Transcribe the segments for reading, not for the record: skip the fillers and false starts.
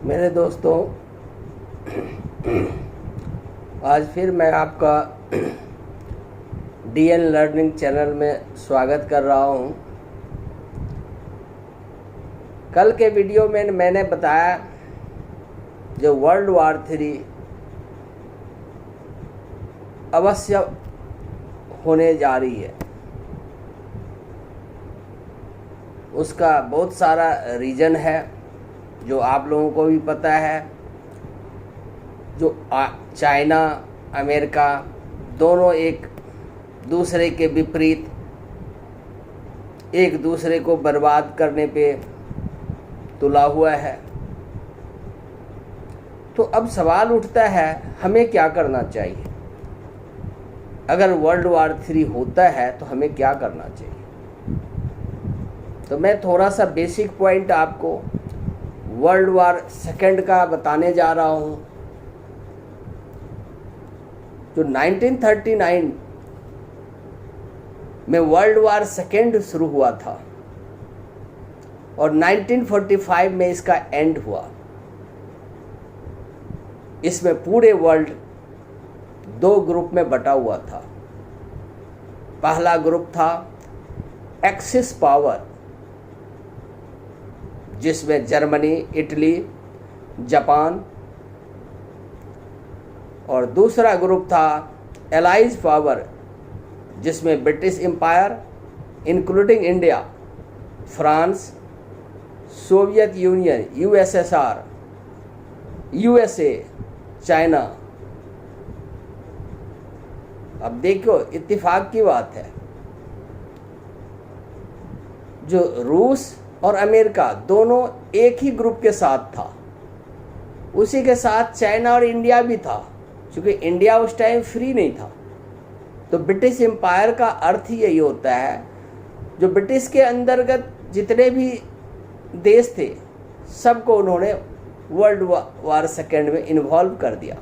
मेरे दोस्तों, आज फिर मैं आपका डीएन लर्निंग चैनल में स्वागत कर रहा हूं। कल के वीडियो में मैंने बताया जो वर्ल्ड वार 3 अवश्य होने जा रही है, उसका बहुत सारा रीज़न है जो आप लोगों को भी पता है। जो चाइना अमेरिका दोनों एक दूसरे के विपरीत एक दूसरे को बर्बाद करने पे तुला हुआ है। तो अब सवाल उठता है, हमें क्या करना चाहिए? अगर वर्ल्ड वार 3 होता है तो हमें क्या करना चाहिए? तो मैं थोड़ा सा बेसिक पॉइंट आपको वर्ल्ड वार 2 का बताने जा रहा हूँ। जो 1939 में वर्ल्ड वार 2 शुरू हुआ था और 1945 में इसका एंड हुआ। इसमें पूरे वर्ल्ड 2 ग्रुप में बटा हुआ था। पहला ग्रुप था एक्सिस पावर, जिसमें जर्मनी, इटली, जापान, और दूसरा ग्रुप था एलाइज पावर, जिसमें British empire including India, France, Soviet Union, USSR, USA, China. अब देखो, इत्तेफाक की बात है, जो रूस और अमेरिका दोनों एक ही ग्रुप के साथ था, उसी के साथ चाइना और इंडिया भी था, क्योंकि इंडिया उस टाइम फ्री नहीं था। तो ब्रिटिश एम्पायर का अर्थ ही यही होता है, जो ब्रिटिश के अंतर्गत जितने भी देश थे सबको उन्होंने वर्ल्ड वार 2 में इन्वॉल्व कर दिया।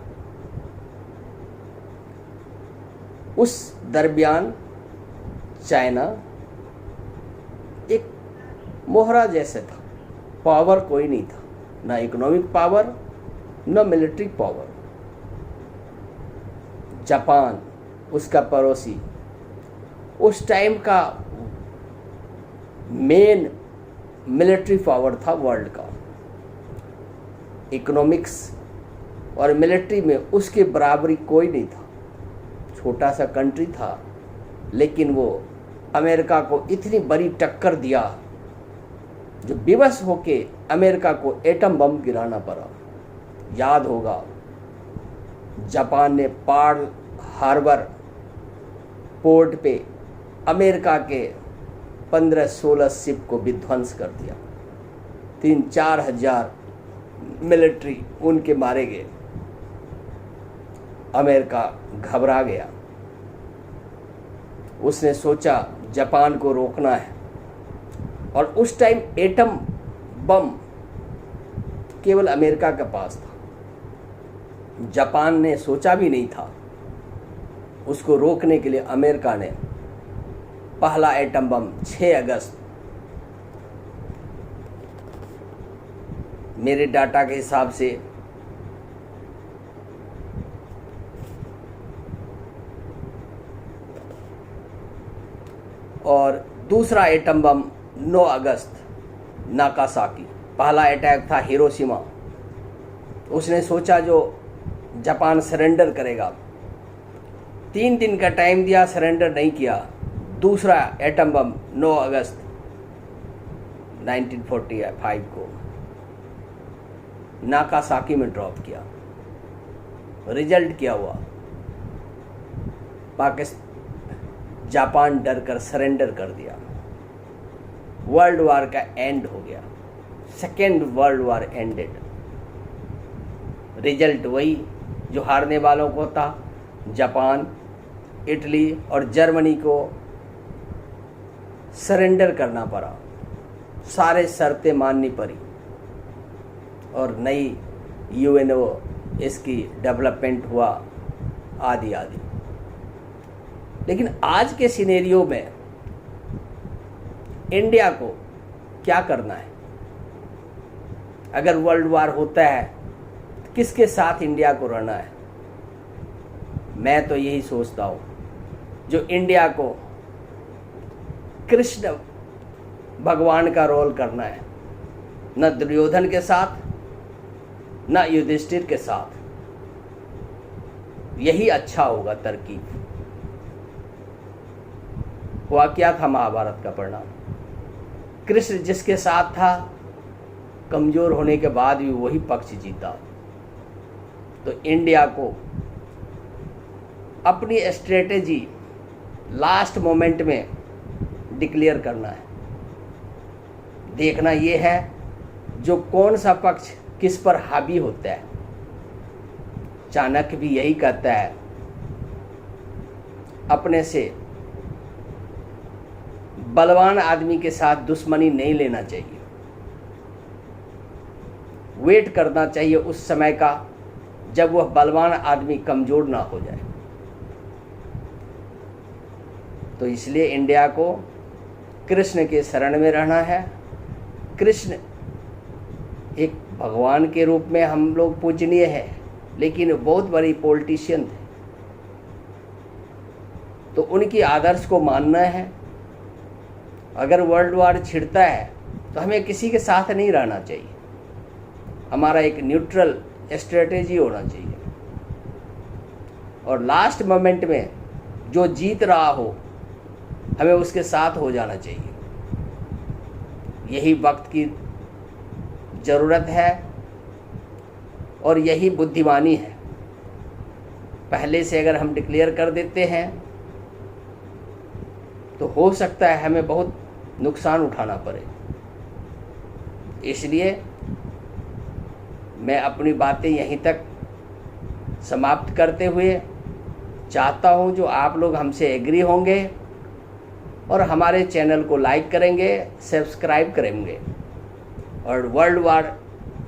उस दरमियान चाइना एक मोहरा जैसे था, पावर कोई नहीं था, ना इकोनॉमिक पावर ना मिलिट्री पावर। जापान उसका पड़ोसी उस टाइम का मेन मिलिट्री पावर था वर्ल्ड का। इकोनॉमिक्स और मिलिट्री में उसकी बराबरी कोई नहीं था। छोटा सा कंट्री था, लेकिन वो अमेरिका को इतनी बड़ी टक्कर दिया, जो विवश होके अमेरिका को एटम बम गिराना पड़ा। याद होगा, जापान ने पर्ल हार्बर पोर्ट पे अमेरिका के 15-16 शिप को विध्वंस कर दिया। 3-4 हजार मिलिट्री उनके मारे गए। अमेरिका घबरा गया। उसने सोचा जापान को रोकना है, और उस टाइम एटम बम केवल अमेरिका के पास था। जापान ने सोचा भी नहीं था। उसको रोकने के लिए अमेरिका ने पहला एटम बम 6 अगस्त, मेरे डाटा के हिसाब से और दूसरा एटम बम 9 अगस्त नागासाकी। पहला अटैक था हिरोशिमा। उसने सोचा जो जापान सरेंडर करेगा। 3 दिन का टाइम दिया, सरेंडर नहीं किया। दूसरा एटम बम 9 अगस्त 1945 को नागासाकी में ड्रॉप किया। रिजल्ट क्या हुआ? जापान डर कर सरेंडर कर दिया। वर्ल्ड वार का एंड हो गया। 2nd world war ended. Result वही जो हारने वालों को था। जापान, इटली और जर्मनी को सरेंडर करना पड़ा। सारे शर्तें माननी पड़ी और नई यूएनओ इसकी डेवलपमेंट हुआ, आदि आदि। लेकिन आज के सिनेरियो में इंडिया को क्या करना है? अगर वर्ल्ड वार होता है तो किसके साथ इंडिया को रहना है? मैं तो यही सोचता हूँ, जो इंडिया को कृष्ण भगवान का रोल करना है, न दुर्योधन के साथ न युधिष्ठिर के साथ, यही अच्छा होगा तरकीब। हुआ क्या था महाभारत का परिणाम? कृष्ण जिसके साथ था, कमजोर होने के बाद भी वही पक्ष जीता। तो इंडिया को अपनी स्ट्रेटेजी लास्ट मोमेंट में डिक्लेयर करना है। देखना ये है जो कौन सा पक्ष किस पर हावी होता है। चाणक्य भी यही कहता है, अपने से बलवान आदमी के साथ दुश्मनी नहीं लेना चाहिए, वेट करना चाहिए उस समय का जब वह बलवान आदमी कमजोर ना हो जाए। तो इसलिए इंडिया को कृष्ण के शरण में रहना है। कृष्ण एक भगवान के रूप में हम लोग पूजनीय है, लेकिन बहुत बड़ी पॉलिटिशियन थे, तो उनकी आदर्श को मानना है। अगर वर्ल्ड वार छिड़ता है तो हमें किसी के साथ नहीं रहना चाहिए, हमारा एक न्यूट्रल स्ट्रेटेजी होना चाहिए, और लास्ट मोमेंट में जो जीत रहा हो हमें उसके साथ हो जाना चाहिए। यही वक्त की ज़रूरत है और यही बुद्धिमानी है। पहले से अगर हम डिक्लेयर कर देते हैं तो हो सकता है हमें बहुत नुकसान उठाना पड़े। इसलिए मैं अपनी बातें यहीं तक समाप्त करते हुए चाहता हूं जो आप लोग हमसे एग्री होंगे और हमारे चैनल को लाइक करेंगे, सब्सक्राइब करेंगे, और वर्ल्ड वार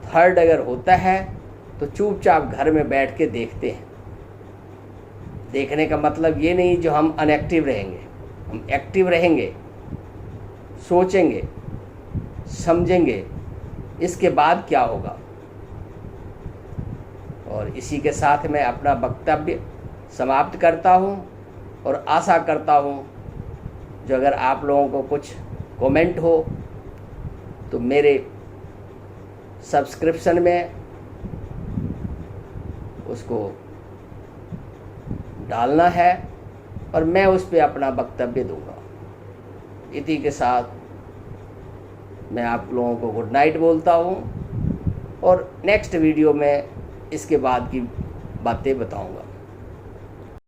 थर्ड अगर होता है तो चुपचाप घर में बैठ के देखते हैं। देखने का मतलब ये नहीं जो हम अनएक्टिव रहेंगे, हम एक्टिव रहेंगे, सोचेंगे, समझेंगे इसके बाद क्या होगा। और इसी के साथ मैं अपना वक्तव्य समाप्त करता हूँ और आशा करता हूँ जो अगर आप लोगों को कुछ कमेंट हो तो मेरे सब्सक्रिप्शन में उसको डालना है और मैं उस पर अपना वक्तव्य दूंगा। इसी के साथ मैं आप लोगों को गुड नाइट बोलता हूँ और नेक्स्ट वीडियो में इसके बाद की बातें बताऊंगा।